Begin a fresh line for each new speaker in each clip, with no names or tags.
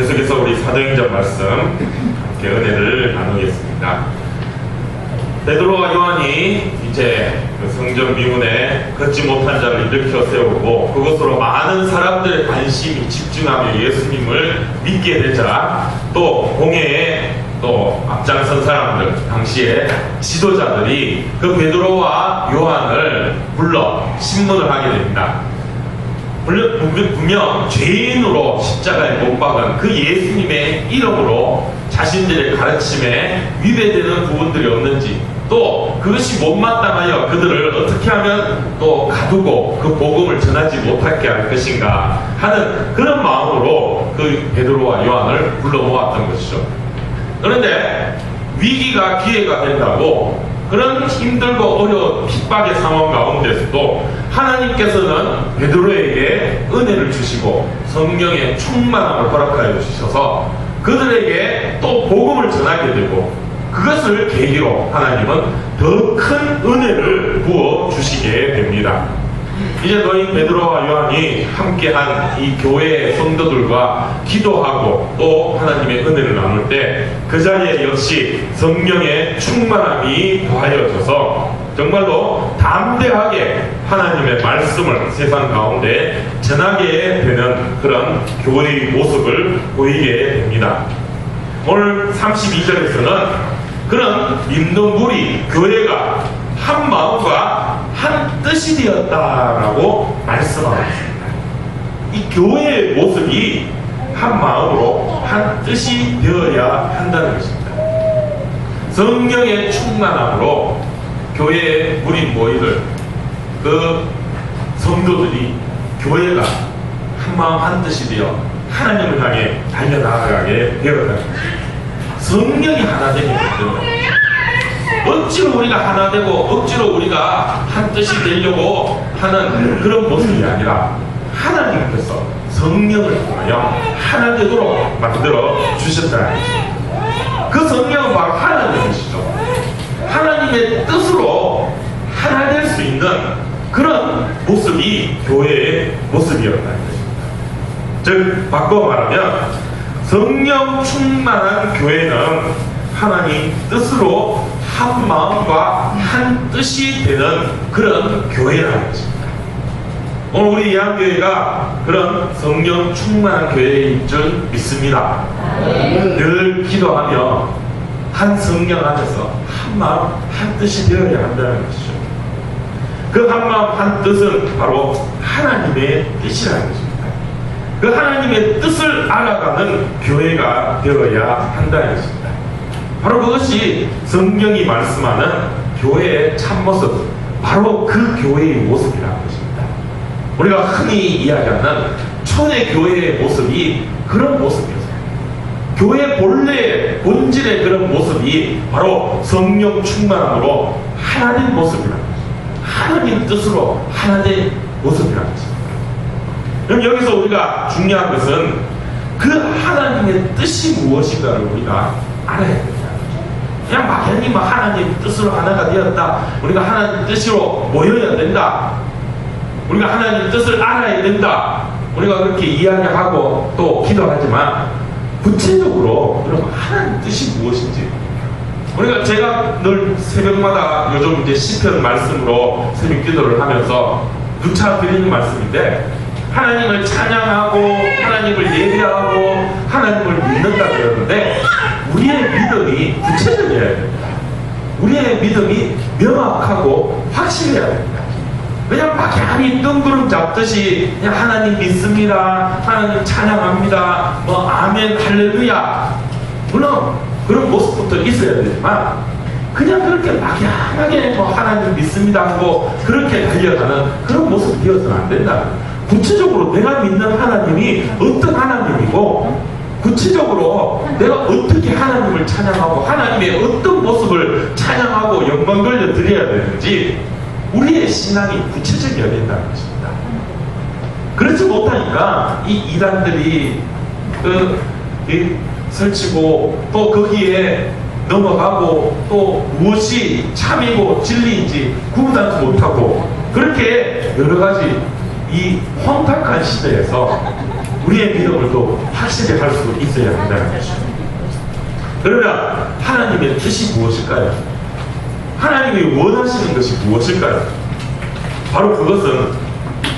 계속해서 우리 사도행전 말씀 함께 은혜를 나누겠습니다. 베드로와 요한이 이제 그 성전 미문에 걷지 못한 자를 일으켜 세우고 그것으로 많은 사람들의 관심이 집중하며 예수님을 믿게 되자 또 공회에 또 앞장선 사람들, 당시에 지도자들이 그 베드로와 요한을 불러 신문을 하게 됩니다. 분명 죄인으로 십자가에 못 박은 그 예수님의 이름으로 자신들의 가르침에 위배되는 부분들이 없는지, 또 그것이 못마땅하여 그들을 어떻게 하면 또 가두고 그 복음을 전하지 못하게 할 것인가 하는 그런 마음으로 그 베드로와 요한을 불러 모았던 것이죠. 그런데 위기가 기회가 된다고 그런 힘들고 어려운 핍박의 상황 가운데서도 하나님께서는 베드로에게 은혜를 주시고 성령의 충만함을 허락하여 주셔서 그들에게 또 복음을 전하게 되고, 그것을 계기로 하나님은 더 큰 은혜를 부어 주시게 됩니다. 이제 너희 베드로와 요한이 함께한 이 교회의 성도들과 기도하고 또 하나님의 은혜를 나눌 때 그 자리에 역시 성령의 충만함이 더하여져서 정말로 담대하게 하나님의 말씀을 세상 가운데 전하게 되는 그런 교회의 모습을 보이게 됩니다. 오늘 32절에서는 그런 믿는 무리 교회가 한 마음과 한 뜻이 되었다라고 말씀하고 있습니다. 이 교회의 모습이 한 마음으로 한 뜻이 되어야 한다는 것입니다. 성령의 충만함으로 교회에 무리 모이들, 그 성도들이 교회가 한 마음 한 뜻이 되어 하나님을 향해 달려나가게 되었다는 것입니다. 성령이 하나 되기 때문에 억지로 우리가 하나 되고 억지로 우리가 한 뜻이 되려고 하는 그런 모습이 아니라 하나님께서 성령을 통하여 하나 되도록 만들어 주셨다는 것입니다. 그 성령은 바로 하나님이시죠. 하나님의 뜻으로 하나 될 수 있는 그런 모습이 교회의 모습이었다는 것입니다. 즉 바꿔 말하면 성령 충만한 교회는 하나님 뜻으로 한 마음과 한 뜻이 되는 그런 교회라는 것입니다. 오늘 우리 예한교회가 그런 성령 충만한 교회인 줄 믿습니다. 늘 기도하며 한 성령 안에서 한 마음 한 뜻이 되어야 한다는 것이죠. 그 한 마음 한 뜻은 바로 하나님의 뜻이라는 것입니다. 그 하나님의 뜻을 알아가는 교회가 되어야 한다는 것입니다. 바로 그것이 성경이 말씀하는 교회의 참모습, 바로 그 교회의 모습이라는 것입니다. 우리가 흔히 이야기하는 초대교회의 모습이 그런 모습이었어요. 교회 본래의 본질의 그런 모습이 바로 성령 충만함으로 하나된 모습이라는 것입니다. 하나님 뜻으로 하나된 모습이라는 것입니다. 그럼 여기서 우리가 중요한 것은 그 하나님의 뜻이 무엇인가를 우리가 알아야 됩니다. 그냥 막연히 하나님 뜻으로 하나가 되었다, 우리가 하나님 뜻으로 모여야 된다, 우리가 하나님 뜻을 알아야 된다, 우리가 그렇게 이야기하고 또 기도하지만 구체적으로 여러분 하나님 뜻이 무엇인지, 우리가 제가 늘 새벽마다 요즘 이제 시편 말씀으로 새벽 기도를 하면서 누차 드리는 말씀인데, 하나님을 찬양하고 하나님을 예배하고 하나님을 믿는다 그러는데 우리의 믿음이 구체적이어야 됩니다. 우리의 믿음이 명확하고 확실해야 됩니다. 그냥 막연히 뜬구름 잡듯이 그냥 하나님 믿습니다, 하나님 찬양합니다, 아멘 할렐루야, 물론 그런 모습부터 있어야 되지만 그냥 그렇게 막연하게 하나님 믿습니다 하고 그렇게 달려가는 그런 모습이 되어서는 안 된다. 구체적으로 내가 믿는 하나님이 어떤 하나님이고, 구체적으로 내가 어떻게 하나님을 찬양하고 하나님의 어떤 모습을 찬양하고 영광 돌려 드려야 되는지 우리의 신앙이 구체적이어야 된다는 것입니다. 그렇지 못하니까 이 이단들이 설치고 또 거기에 넘어가고 또 무엇이 참이고 진리인지 구분하지 못하고 그렇게 여러 가지 이 혼탁한 시대에서 우리의 믿음을 또 확실히 할 수 있어야 한다는 것이죠. 그러면 하나님의 뜻이 무엇일까요? 하나님이 원하시는 것이 무엇일까요? 바로 그것은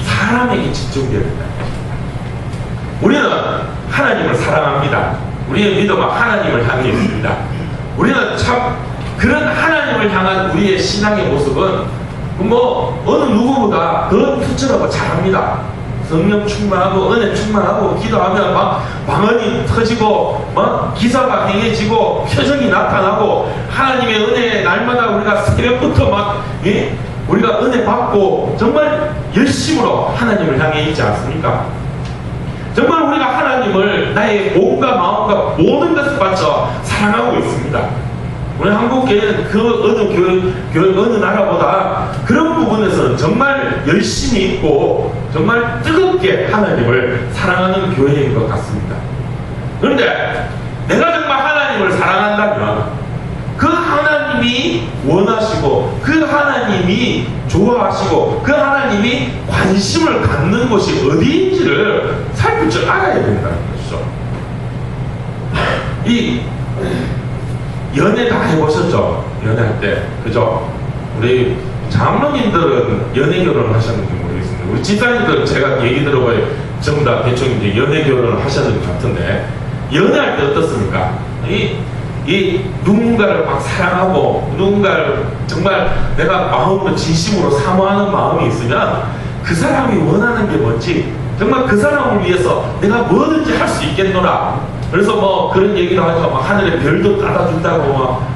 사람에게 집중되어야 된다. 우리는 하나님을 사랑합니다. 우리의 믿음은 하나님을 향해 있습니다. 우리는 참 그런 하나님을 향한 우리의 신앙의 모습은 어느 누구보다 더 투철하고 잘합니다. 성령 충만하고 은혜 충만하고 기도하면 막 방언이 터지고 막 기사가 행해지고 표정이 나타나고 하나님의 은혜 날마다 우리가 새벽부터 막 우리가 은혜 받고 정말 열심으로 하나님을 향해 있지 않습니까? 정말 우리가 하나님을 나의 몸과 마음과 모든 것을 바쳐 사랑하고 있습니다. 우리 한국교회는 그 어느 나라보다 그런 부분에서는 정말 열심히 있고 정말 뜨겁게 하나님을 사랑하는 교회인 것 같습니다. 그런데 내가 정말 하나님을 사랑한다면 그 하나님이 원하시고 그 하나님이 좋아하시고 그 하나님이 관심을 갖는 곳이 어디인지를 살필 줄 알아야 된다는 것이죠. 이 연애 다 해보셨죠? 연애할 때. 그죠? 우리 장로님들은 연애 결혼을 하셨는지 모르겠습니다. 우리 집사님들 제가 얘기 들어봐요. 전부 다 대충 이제 연애 결혼을 하셨는 것 같은데, 연애할 때 어떻습니까? 이 누군가를 막 사랑하고, 누군가를 정말 내가 마음으로 진심으로 사모하는 마음이 있으면 그 사람이 원하는 게 뭔지, 정말 그 사람을 위해서 내가 뭐든지 할 수 있겠노라. 그래서 뭐 그런 얘기를 하죠. 막 하늘에 별도 따다 준다고 막.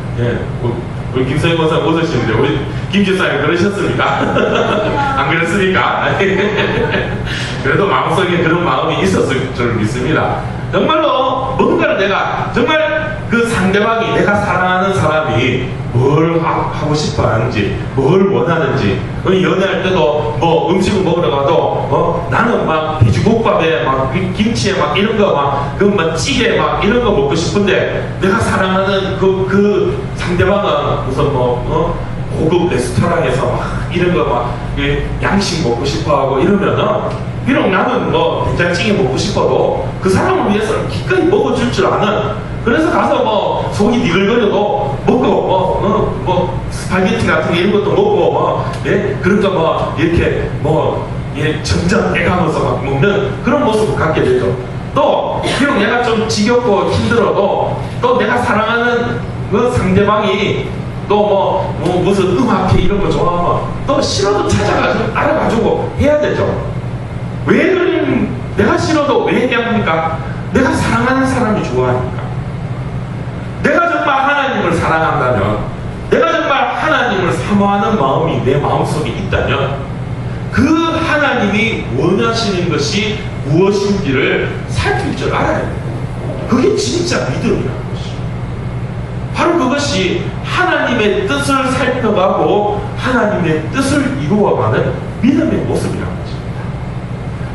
우리 김성희 권사 웃으시는데 우리 김 집사님 그러셨습니까? 안 그랬습니까? 그래도 마음속에 그런 마음이 있었을 줄 믿습니다. 정말로 뭔가를 내가 정말 그 상대방이 내가 사랑하는 사람이 뭘 하고 싶어 하는지 뭘 원하는지 연애할 때도 뭐 음식을 먹으러 가도 나는 막 돼지국밥에 막 김치에 막 이런 거 막 그 막 찌개 막 이런 거 먹고 싶은데 내가 사랑하는 그 상대방은 무슨 고급 레스토랑에서 막 이런 거 막 양식 먹고 싶어 하고 이러면은 비록 나는 뭐 된장찌개 먹고 싶어도 그 사람을 위해서는 기꺼이 먹어줄 줄 아는, 그래서 가서 뭐 속이 니글거려도 먹고 뭐 스파게티 같은 게 이런 것도 먹고 그러니까 뭐 이렇게 점점 애가면서 막 먹는 그런 모습을 갖게 되죠. 또 비록 내가 좀 지겹고 힘들어도 또 내가 사랑하는 그 상대방이 또 무슨 음악회 이런 거 좋아하면 또 싫어도 찾아가지고 알아가지고 해야 되죠. 왜 그러면 내가 싫어도 왜 해야 합니까? 내가 사랑하는 사람이 좋아하니까. 내가 정말 하나님을 사랑한다면, 내가 정말 하나님을 사모하는 마음이 내 마음속에 있다면 그 하나님이 원하시는 것이 무엇인지를 살필 줄 알아야 돼요. 그게 진짜 믿음이라는 것이죠. 바로 그것이 하나님의 뜻을 살펴가고 하나님의 뜻을 이루어가는 믿음의 모습이라는 것입니다.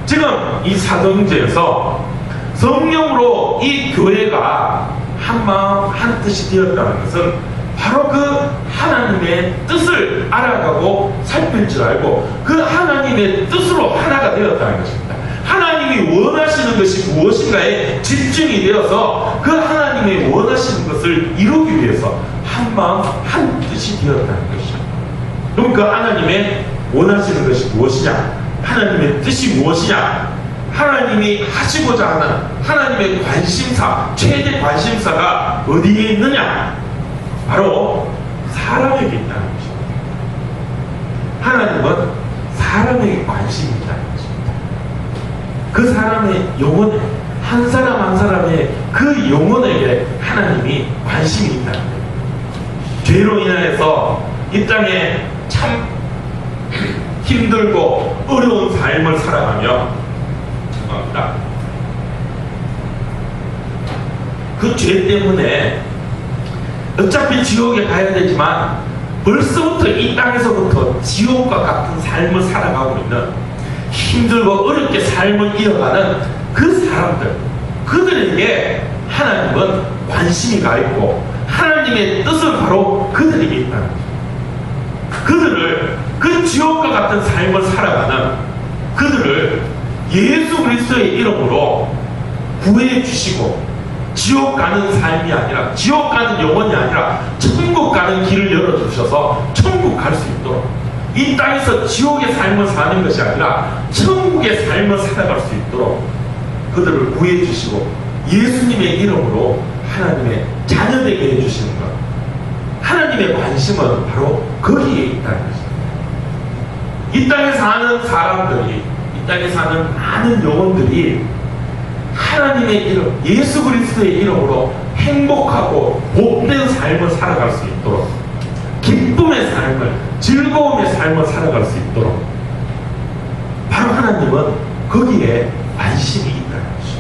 지금 이 사도행전에서 성령으로 이 교회가 한 마음 한 뜻이 되었다는 것은 바로 그 하나님의 뜻을 알아가고 살필 줄 알고 그 하나님의 뜻으로 하나가 되었다는 것입니다. 하나님이 원하시는 것이 무엇인가에 집중이 되어서 그 하나님의 원하시는 것을 이루기 위해서 한 마음 한 뜻이 되었다는 것이죠. 그럼 그 하나님의 원하시는 것이 무엇이냐? 하나님의 뜻이 무엇이냐? 하나님이 하시고자 하는 하나님의 관심사, 최대 관심사가 어디에 있느냐? 바로 사람에게 있다는 것입니다. 하나님은 사람에게 관심이 있다는 것입니다. 그 사람의 영혼, 한 사람 한 사람의 그 영혼에게 하나님이 관심이 있다는 거예요. 죄로 인하여서 이 땅에 참 힘들고 어려운 삶을 살아가며 그 죄 때문에 어차피 지옥에 가야 되지만 벌써부터 이 땅에서부터 지옥과 같은 삶을 살아가고 있는, 힘들고 어렵게 삶을 이어가는 그 사람들, 그들에게 하나님은 관심이 가 있고 하나님의 뜻은 바로 그들에게 있다는 거죠. 그들을, 그 지옥과 같은 삶을 살아가는 그들을 예수 그리스도의 이름으로 구해 주시고 지옥 가는 삶이 아니라, 지옥 가는 영혼이 아니라 천국 가는 길을 열어주셔서 천국 갈 수 있도록, 이 땅에서 지옥의 삶을 사는 것이 아니라 천국의 삶을 살아갈 수 있도록 그들을 구해 주시고 예수님의 이름으로 하나님의 자녀되게 해주시는 것, 하나님의 관심은 바로 거기에 있다는 것입니다. 이 땅에 사는 사람들이, 이 땅에 사는 많은 영혼들이 하나님의 이름, 예수 그리스도의 이름으로 행복하고 복된 삶을 살아갈 수 있도록, 기쁨의 삶을, 즐거움의 삶을 살아갈 수 있도록 바로 하나님은 거기에 관심이 있다는 것이죠.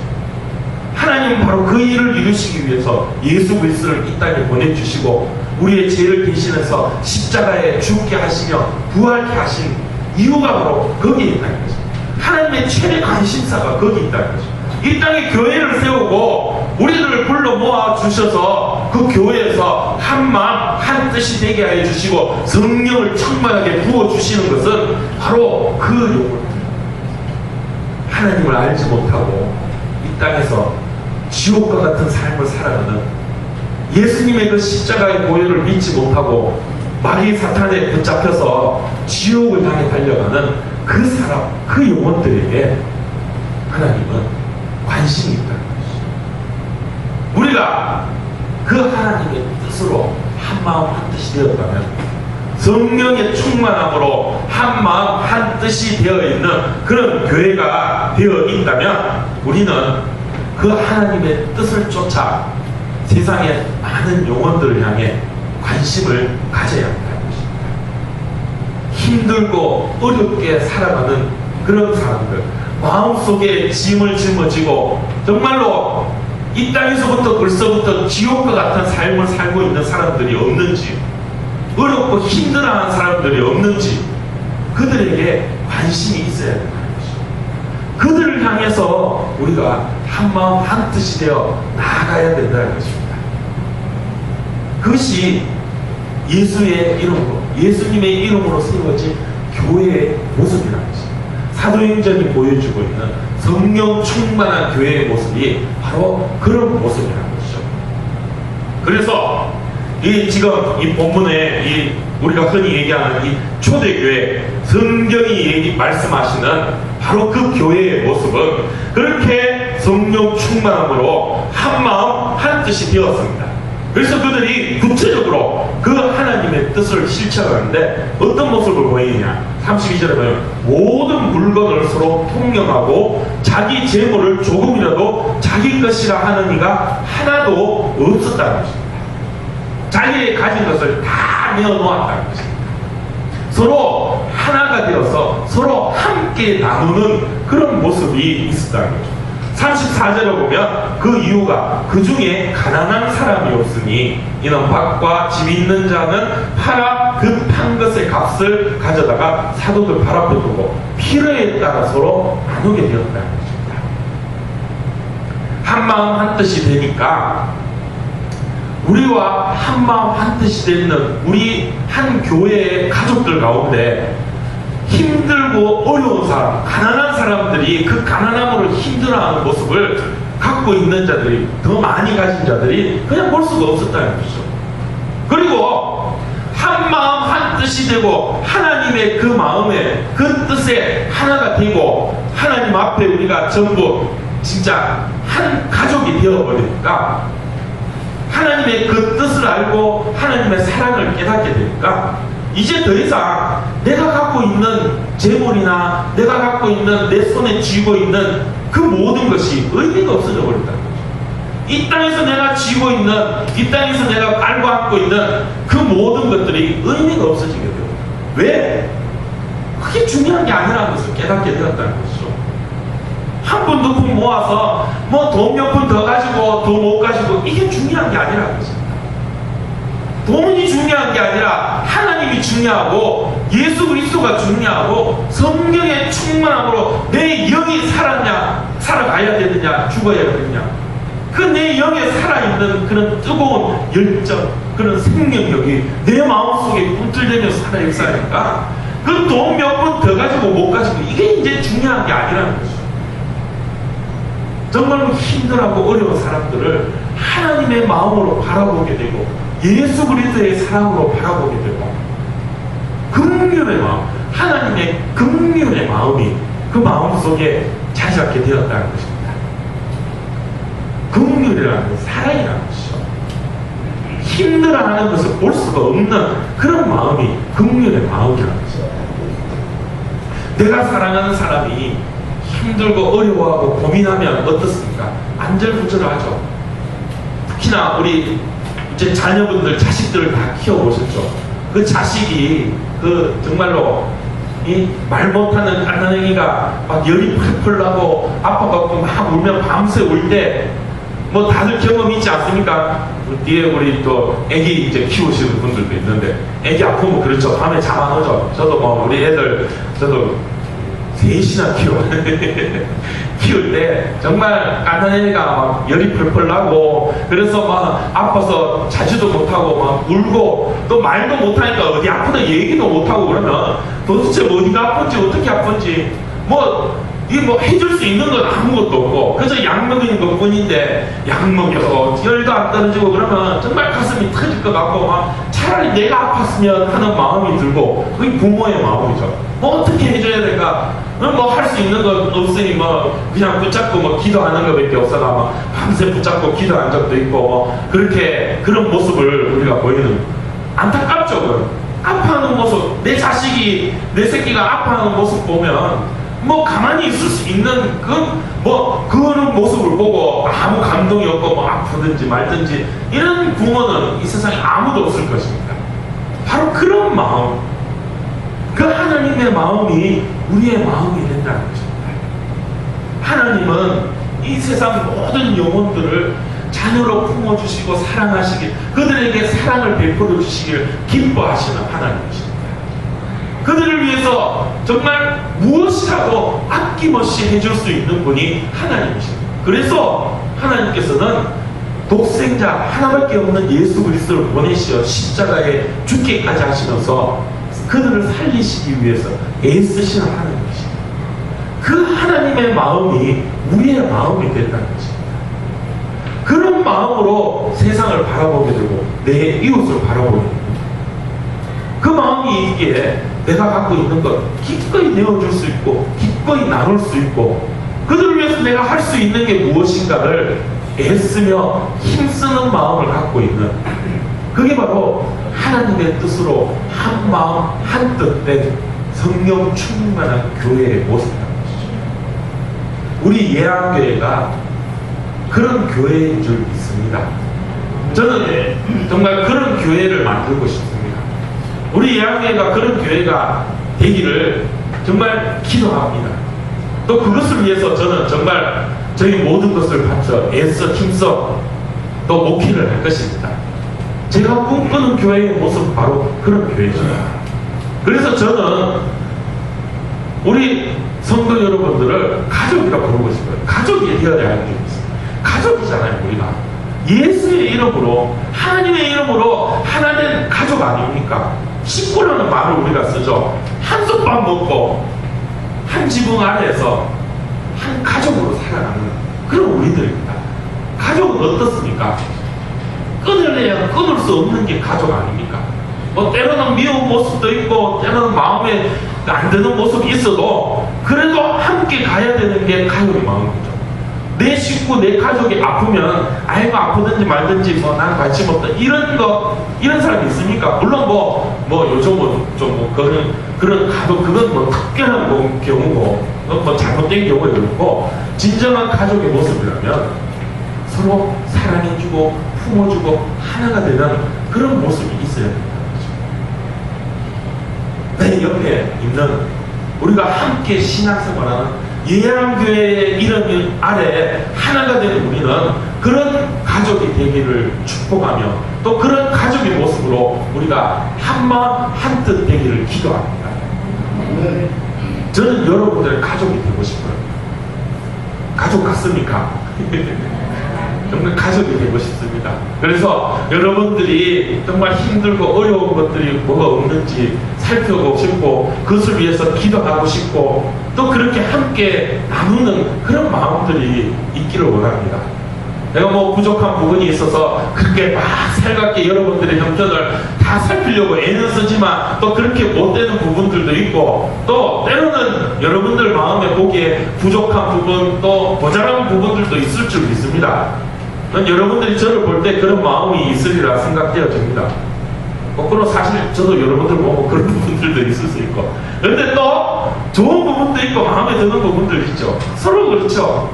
하나님은 바로 그 일을 이루시기 위해서 예수 그리스도를 이 땅에 보내주시고 우리의 죄를 대신해서 십자가에 죽게 하시며 부활케 하신 이유가 바로 거기에 있다는 것이죠. 하나님의 최대 관심사가 거기 있다는 것이죠. 이 땅에 교회를 세우고 우리들을 불러 모아 주셔서 그 교회에서 한 마음 한 뜻이 되게 하여 주시고 성령을 충만하게 부어 주시는 것은 바로 그 영혼, 하나님을 알지 못하고 이 땅에서 지옥과 같은 삶을 살아가는, 예수님의 그 십자가의 보혈을 믿지 못하고 마귀 사탄에 붙잡혀서 지옥을 향해 달려가는 그 사람, 그 영혼들에게 하나님은 관심이 있다는 것이죠. 우리가 그 하나님의 뜻으로 한 마음 한 뜻이 되었다면, 성령의 충만함으로 한 마음 한 뜻이 되어 있는 그런 교회가 되어 있다면 우리는 그 하나님의 뜻을 쫓아 세상의 많은 영혼들을 향해 관심을 가져야 한다는 것입니다. 힘들고 어렵게 살아가는 그런 사람들, 마음속에 짐을 짊어지고 정말로 이 땅에서부터 벌써부터 지옥과 같은 삶을 살고 있는 사람들이 없는지, 어렵고 힘들어하는 사람들이 없는지 그들에게 관심이 있어야 된다는 것이죠. 그들을 향해서 우리가 한마음 한뜻이 되어 나아가야 된다는 것입니다. 그것이 예수의 이름으로, 예수님의 이름으로 세워진 교회의 모습이라는 것입니다. 사도행전이 보여주고 있는 성령 충만한 교회의 모습이 바로 그런 모습이라는 것이죠. 그래서 지금 이 본문에 우리가 흔히 얘기하는 이 초대교회, 성경이 말씀하시는 바로 그 교회의 모습은 그렇게 성령 충만함으로 한마음 한뜻이 되었습니다. 그래서 그들이 구체적으로 그 하나님의 뜻을 실천하는데 어떤 모습을 보이느냐, 32절에 보면 모든 물건을 서로 통용하고 자기 재물을 조금이라도 자기 것이라 하는 이가 하나도 없었다는 것입니다. 자기의 가진 것을 다 내어놓았다는 것입니다. 서로 하나가 되어서 서로 함께 나누는 그런 모습이 있었다는 거죠. 34절을 보면 그 이유가 그 중에 가난한 사람이 없으니 이는 밭과 집 있는 자는 팔아 그 판 것의 값을 가져다가 사도들 발 앞에 두고 필요에 따라 서로 나누게 되었다는 것입니다. 한마음 한뜻이 되니까 우리와 한마음 한뜻이 되는 우리 한 교회의 가족들 가운데 힘들고 어려운 사람, 가난한 사람들이 그 가난함으로 힘들어하는 모습을 갖고 있는 자들이, 더 많이 가진 자들이 그냥 볼 수가 없었다는 거죠. 그리고 한 마음 한 뜻이 되고 하나님의 그 마음에 그 뜻에 하나가 되고 하나님 앞에 우리가 전부 진짜 한 가족이 되어버리니까, 하나님의 그 뜻을 알고 하나님의 사랑을 깨닫게 되니까 이제 더 이상 내가 갖고 있는 재물이나 내가 갖고 있는 내 손에 쥐고 있는 그 모든 것이 의미가 없어져 버린다는 거죠. 이 땅에서 내가 쥐고 있는, 이 땅에서 내가 깔고 앉고 있는 그 모든 것들이 의미가 없어지게 돼요. 왜? 그게 중요한 게 아니라는 것을 깨닫게 되었다는 것이죠. 한 푼, 두 푼 모아서 뭐 돈 몇 푼 더 가지고 더 못 가지고 이게 중요한 게 아니라는 것입니다. 돈이 중요한 게 아니라 하나님이 중요하고 예수 그리스도가 중요하고 성령의 충만함으로 내 영이 살아가야 되느냐 죽어야 되느냐, 그 내 영에 살아있는 그런 뜨거운 열정, 그런 생명력이 내 마음속에 꿈틀대면서 살아있으니까 그 돈 몇 푼 더 가지고 못 가지고 이게 이제 중요한 게 아니라는 거죠. 정말로 힘들하고 어려운 사람들을 하나님의 마음으로 바라보게 되고 예수 그리스도의 사랑으로 바라보게 되고 긍휼의 마음, 하나님의 긍휼의 마음이 그 마음 속에 자리 잡게 되었다는 것입니다. 긍휼이라는 건 사랑이라는 것이죠. 힘들어하는 것을 볼 수가 없는 그런 마음이 긍휼의 마음이라는 것입니다. 내가 사랑하는 사람이 힘들고 어려워하고 고민하면 어떻습니까? 안절부절하죠. 특히나 우리 이제 자녀분들, 자식들을 다 키워보셨죠. 그 자식이 그 정말로 이 말 못하는 까난애기가 막 열이 펄펄 나고 아파갖고 막 울면 밤새 울 때 뭐 다들 경험 있지 않습니까? 뒤에 우리 또 애기 이제 키우시는 분들도 있는데 애기 아프면 그렇죠. 밤에 잠 안 오죠. 저도 뭐 우리 애들 저도 셋이나 키울 때 정말 까난애가 막 열이 펄펄 나고 그래서 막 아파서 자지도 못하고 막 울고 또 말도 못하니까 어디 아프다 얘기도 못하고 그러면 도대체 어디가 아픈지 어떻게 아픈지 이게 뭐 해줄 수 있는 건 아무것도 없고 그저 약 먹이는 것 뿐인데 약 먹여서 열도 안 떨어지고 그러면 정말 가슴이 터질 것 같고 막 차라리 내가 아팠으면 하는 마음이 들고 그게 부모의 마음이죠. 뭐 어떻게 해줘야 될까? 뭐 할 수 있는 건 없으니 뭐 그냥 붙잡고 뭐 기도하는 것밖에 없어가 막 밤새 붙잡고 기도한 적도 있고 뭐 그렇게 그런 모습을 우리가 보이는 안타깝죠. 그럼 아파하는 모습 내 자식이 내 새끼가 아파하는 모습 보면 뭐 가만히 있을 수 있는 그런 모습을 보고 아무 감동이 없고 뭐 아프든지 말든지 이런 부모는 이 세상에 아무도 없을 것입니다. 바로 그런 마음, 그 하나님의 마음이 우리의 마음이 된다는 것입니다. 하나님은 이 세상 모든 영혼들을 자녀로 품어주시고 사랑하시길, 그들에게 사랑을 베풀어 주시길 기뻐하시는 하나님이십니다. 그들을 위해서 정말 무엇이라도 아낌없이 해줄 수 있는 분이 하나님이십니다. 그래서 하나님께서는 독생자 하나밖에 없는 예수 그리스도를 보내시어 십자가에 죽기까지 하시면서 그들을 살리시기 위해서 애쓰시는 하나님이십니다. 그 하나님의 마음이 우리의 마음이 된다는 것입니다. 그런 마음으로 세상을 바라보게 되고 내 이웃을 바라보게 됩니다. 그 마음이 있기에 내가 갖고 있는 것 기꺼이 내어줄 수 있고 기꺼이 나눌 수 있고 그들을 위해서 내가 할 수 있는 게 무엇인가를 애쓰며 힘쓰는 마음을 갖고 있는, 그게 바로 하나님의 뜻으로 한 마음 한 뜻 된 성령 충만한 교회의 모습이라는 것이죠. 우리 예람교회가 그런 교회인 줄 믿습니다. 저는 정말 그런 교회를 만들고 싶습니다. 우리 예람교회가 그런 교회가 되기를 정말 기도합니다. 또 그것을 위해서 저는 정말 저희 모든 것을 바쳐 애써 힘써 또 목회를 할 것입니다. 제가 꿈꾸는 교회의 모습은 바로 그런 교회죠. 그래서 저는 우리 성도 여러분들을 가족이라고 부르고 싶어요. 가족이 되어야 하는 게 있어요. 가족이잖아요. 우리가 예수의 이름으로, 하나님의 이름으로 하나 된 가족 아닙니까? 식구라는 말을 우리가 쓰죠. 한솥밥 먹고 한 지붕 아래에서 한 가족으로 살아가는 그런 우리들입니다. 가족은 어떻습니까? 끊을래야 끊을 수 없는 게 가족 아닙니까? 뭐 때로는 미운 모습도 있고 때로는 마음에 안 드는 모습이 있어도 그래도 함께 가야 되는 게 가족의 마음이죠. 내 식구, 내 가족이 아프면 아이고 아프든지 말든지 뭐 난 관심 없다 이런 사람이 있습니까? 물론 요즘은 좀 그런 가족 그건 뭐 특별한 경우고 뭐 잘못된 경우에 그렇고, 진정한 가족의 모습이라면 서로 사랑해주고 품어주고 하나가 되는 그런 모습이 있어야 된다는 거죠. 내 옆에 있는 우리가 함께 신앙생활하는 예람교회의 이름 아래 하나가 되는 우리는 그런 가족이 되기를 축복하며 또 그런 가족의 모습으로 우리가 한마음 한뜻 되기를 기도합니다. 저는 여러분들의 가족이 되고 싶어요. 가족 같습니까? 정말 가족이 되고 싶습니다. 그래서 여러분들이 정말 힘들고 어려운 것들이 뭐가 없는지 살펴보고 싶고 그것을 위해서 기도하고 싶고 또 그렇게 함께 나누는 그런 마음들이 있기를 원합니다. 내가 뭐 부족한 부분이 있어서 그렇게 막 살갑게 여러분들의 형편을 다 살피려고 애는 쓰지만 또 그렇게 못 되는 부분들도 있고 또 때로는 여러분들 마음에 보기에 부족한 부분 또 모자란 부분들도 있을 줄 믿습니다. 여러분들이 저를 볼 때 그런 마음이 있으리라 생각되어집니다. 거꾸로 사실 저도 여러분들 보고 그런 부분들도 있을 수 있고 그런데 또 좋은 부분도 있고 마음에 드는 부분들 있죠. 서로 그렇죠.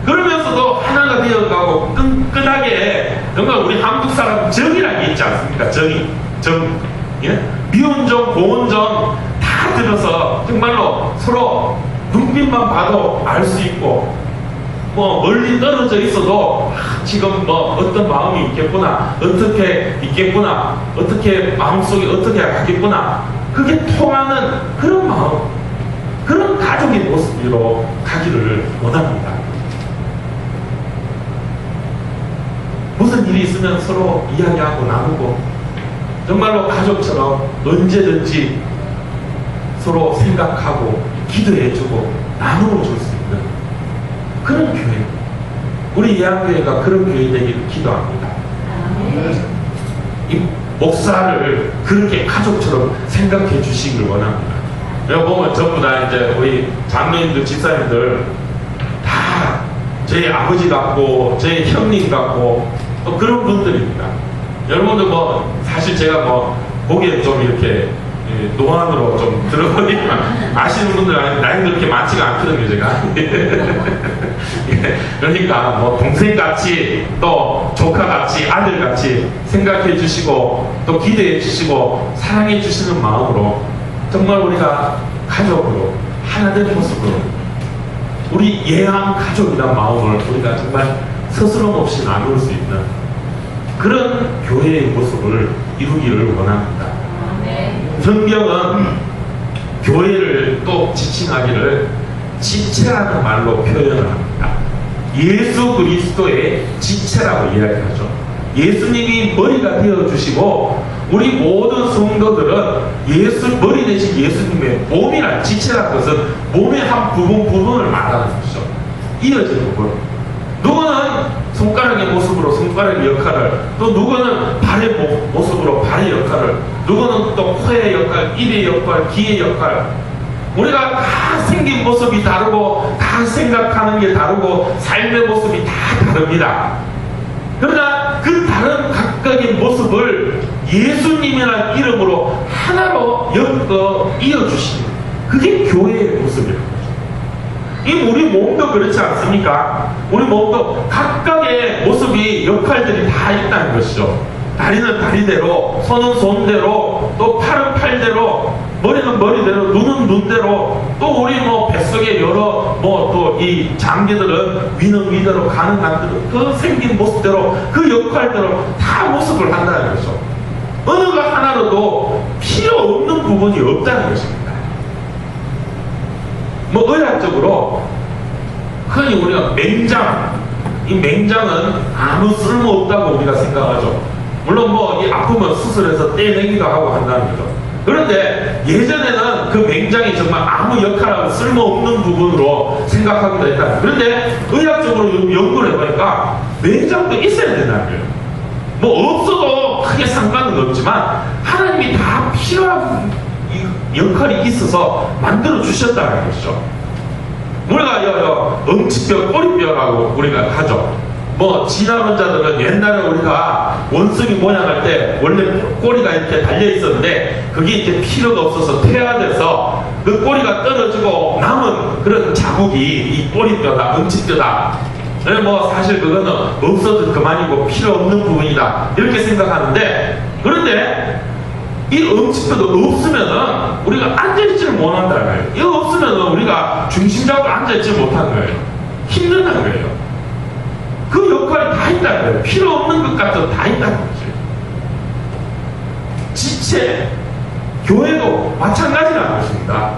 그러면서도 하나가 되어가고 끈끈하게 정말 우리 한국 사람 정이라는 게 있지 않습니까? 정. 예? 미운 정, 고운 정 다 들어서 정말로 서로 눈빛만 봐도 알 수 있고 뭐 멀리 떨어져 있어도 지금 뭐 어떤 마음이 있겠구나 어떻게 있겠구나 어떻게 마음속에 어떻게 하겠구나 그게 통하는 그런 마음 그런 가족의 모습으로 가기를 원합니다. 무슨 일이 있으면 서로 이야기하고 나누고 정말로 가족처럼 언제든지 서로 생각하고 기도해주고 나누어 줄 수 있는 그런 교회 우리 예한교회가 그런 교회 되기를 기도합니다. 이 목사를 그렇게 가족처럼 생각해 주시길 원합니다. 여기 보면 전부 다 이제 우리 장로님들 집사님들 다 제 아버지 같고 제 형님 같고 또 그런 분들입니다. 여러분들 뭐 사실 제가 뭐 보기엔 좀 이렇게 노안으로 좀 들어보니까 아시는 분들 나이 그렇게 많지가 않거든요 제가. 그러니까 뭐 동생같이 또 조카같이 아들같이 생각해 주시고 또 기대해 주시고 사랑해 주시는 마음으로 정말 우리가 가족으로 하나된 모습으로 우리 예한 가족이란 마음을 우리가 정말 스스럼 없이 나눌 수 있는 그런 교회의 모습을 이루기를 원합니다. 성경은 교회를 또 지칭하기를 지체라는 말로 표현을 합니다. 예수 그리스도의 지체라고 이야기하죠. 예수님이 머리가 되어주시고 우리 모든 성도들은 머리 대신 예수님의 몸이란 지체라는 것은 몸의 한 부분을 말하는 것이죠. 이어지는 부분. 누구는 손가락의 모습으로 손가락의 역할을 또 누구는 발의 모습으로 발의 역할을 누구는 또 코의 역할, 입의 역할, 귀의 역할 우리가 다 생긴 모습이 다르고 다 생각하는 게 다르고 삶의 모습이 다 다릅니다. 그러나 그 다른 각각의 모습을 예수님이라는 이름으로 하나로 엮어 이어주시는 그게 교회의 모습이에요. 이 우리 몸도 그렇지 않습니까? 우리 몸도 각각의 모습이 역할들이 다 있다는 것이죠. 다리는 다리대로, 손은 손대로, 또 팔은 팔대로, 머리는 머리대로, 눈은 눈대로, 또 우리 뭐 뱃속에 여러 뭐 또 이 장기들은 위는 위대로, 가는 간대로 그 생긴 모습대로 그 역할대로 다 모습을 한다는 거죠. 어느 것 하나로도 필요 없는 부분이 없다는 것입니다. 뭐 의학적으로 흔히 우리가 맹장, 이 맹장은 아무 쓸모없다고 우리가 생각하죠. 물론 뭐 이 아프면 수술해서 떼내기도 하고 한다는 거죠. 그런데 예전에는 그 맹장이 정말 아무 역할하고 쓸모없는 부분으로 생각하기도 했다. 그런데 의학적으로 연구를 해보니까 맹장도 있어야 된다는 거예요. 뭐 없어도 크게 상관은 없지만 하나님이 다 필요한 역할이 있어서 만들어 주셨다는 것이죠. 우리가 엄지뼈, 꼬리뼈라고 우리가 하죠. 뭐 질환 환자들은 옛날에 우리가 원숭이 모양할 때 원래 꼬리가 이렇게 달려 있었는데 그게 이제 필요가 없어서 퇴화돼서 그 꼬리가 떨어지고 남은 그런 자국이 이 꼬리뼈다, 엄지뼈다. 뭐 사실 그거는 없어도 그만이고 필요 없는 부분이다 이렇게 생각하는데 그런데 이 엄지뼈도 없으면은 우리가 앉아있지를 못한다는 거예요. 이거 없으면은 우리가 중심 잡고 앉아있지 못하는 거예요. 힘든다는 거예요. 그 역할이 다 있다는 거예요. 필요 없는 것 같아도 다 있다는 거죠. 지체, 교회도 마찬가지라는 것입니다.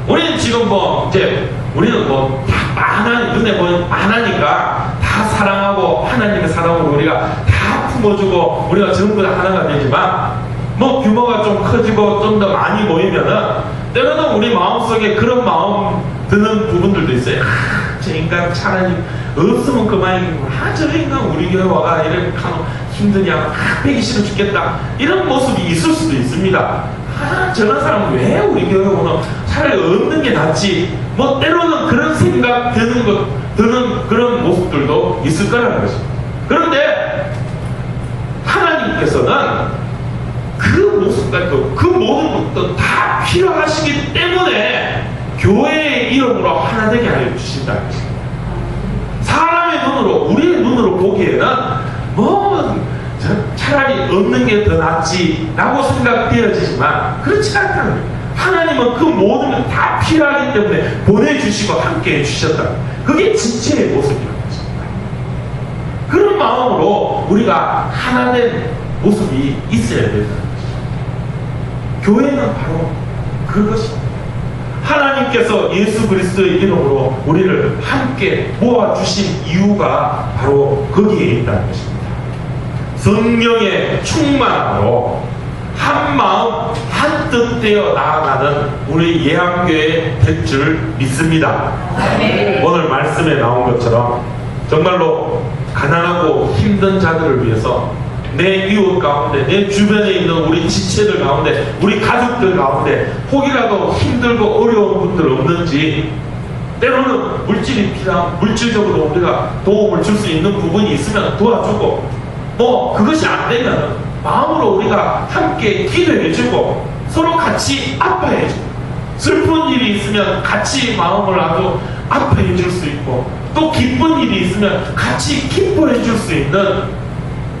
우리는 지금 뭐 이제 우리는 뭐 다 눈에 보면 많으니까 다 사랑하고 하나님의 사랑으로 우리가 다 품어주고 우리가 전부 다 하나가 되지만 뭐 규모가 좀 커지고 좀 더 많이 모이면은 때로는 우리 마음속에 그런 마음 드는 부분들도 있어요. 저 인간 차라리 없으면 그만이고, 저 인간 우리 교회 와가 이렇게 힘드냐, 배기 싫어 죽겠다, 이런 모습이 있을 수도 있습니다. 저런 사람은 왜 우리 교회 오나, 차라리 없는 게 낫지, 뭐 때로는 그런 생각 드는 그런 모습들도 있을 거라는 거죠. 그런데 하나님께서는 그 모습까지도, 그 모든 것도 다 필요하시기 때문에 교회의 이름으로 하나 되게 하여 주신다는 것입니다. 사람의 눈으로, 우리의 눈으로 보기에는 뭐 차라리 없는 게 더 낫지 라고 생각되어지지만 그렇지 않다는 거예요. 하나님은 그 모든 게 다 필요하기 때문에 보내주시고 함께 해주셨다. 그게 지체의 모습이라는 것입니다. 그런 마음으로 우리가 하나 된 모습이 있어야 된다는 것입니다. 교회는 바로 그것입니다. 하나님께서 예수 그리스도의 이름으로 우리를 함께 모아주신 이유가 바로 거기에 있다는 것입니다. 성령의 충만함으로 한 마음 한 뜻 되어 나아가는 우리 예한교회 될 줄 믿습니다. 오늘 말씀에 나온 것처럼 정말로 가난하고 힘든 자들을 위해서 내 이웃 가운데, 내 주변에 있는 우리 지체들 가운데, 우리 가족들 가운데 혹이라도 힘들고 어려운 분들 없는지, 때로는 물질이 필요한, 물질적으로 우리가 도움을 줄 수 있는 부분이 있으면 도와주고, 뭐 그것이 안 되면 마음으로 우리가 함께 기도해주고 서로 같이 아파해주고, 슬픈 일이 있으면 같이 마음을 아주 아파해줄 수 있고, 또 기쁜 일이 있으면 같이 기뻐해줄 수 있는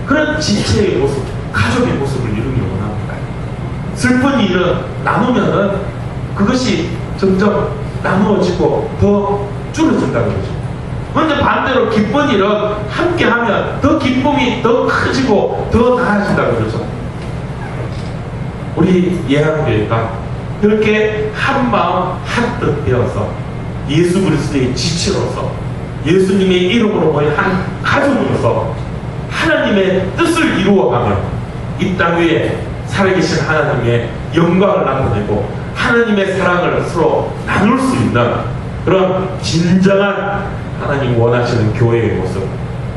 그런 지체의 모습, 가족의 모습을 이루기를 원합니다. 슬픈 일은 나누면은 그것이 점점 나누어지고 더 줄어진다는 거죠. 그런데 반대로 기쁜 일은 함께 하면 더 기쁨이 더 커지고 더 나아진다는 거죠. 우리 예한교회가 그렇게 한 마음 한 뜻 되어서 예수 그리스도의 지체로서, 예수님의 이름으로 모인 한 가족으로서 하나님의 뜻을 이루어가며 이 땅 위에 살아계신 하나님의 영광을 나타내고 하나님의 사랑을 서로 나눌 수 있는 그런 진정한 하나님 원하시는 교회의 모습,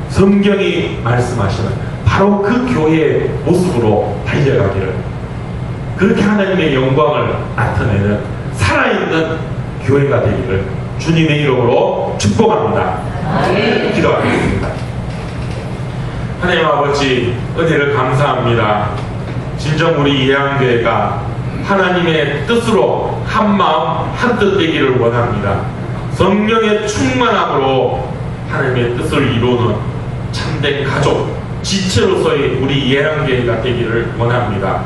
성경이 말씀하시는 바로 그 교회의 모습으로 달려가기를, 그렇게 하나님의 영광을 나타내는 살아있는 교회가 되기를 주님의 이름으로 축복합니다. 기도하겠습니다. 하나님 아버지, 은혜를 감사합니다. 진정 우리 예한교회가 하나님의 뜻으로 한 마음 한 뜻 되기를 원합니다. 성령의 충만함으로 하나님의 뜻을 이루는 참된 가족, 지체로서의 우리 예한교회가 되기를 원합니다.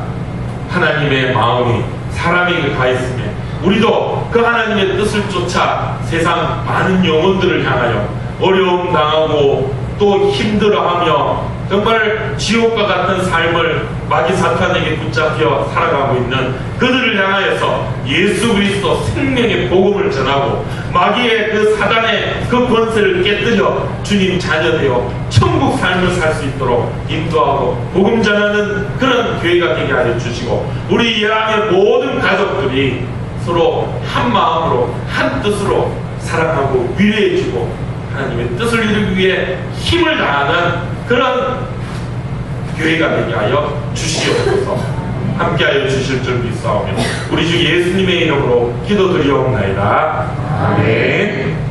하나님의 마음이 사람에게 가 있으며 우리도 그 하나님의 뜻을 쫓아 세상 많은 영혼들을 향하여 어려움 당하고 또 힘들어하며 정말 지옥과 같은 삶을 마귀 사탄에게 붙잡혀 살아가고 있는 그들을 향하여서 예수 그리스도 생명의 복음을 전하고 마귀의 그 사단의 그 권세를 깨뜨려 주님 자녀 되어 천국 삶을 살 수 있도록 인도하고 복음 전하는 그런 교회가 되게 하여 주시고, 우리 예한의 모든 가족들이 서로 한 마음으로 한 뜻으로 사랑하고 위로해주고 하나님의 뜻을 이루기 위해 힘을 다하는 그런 교회가 되게 하여 주시옵소서. 함께하여 주실 줄 믿사오며 우리 주 예수님의 이름으로 기도드리옵나이다. 아멘.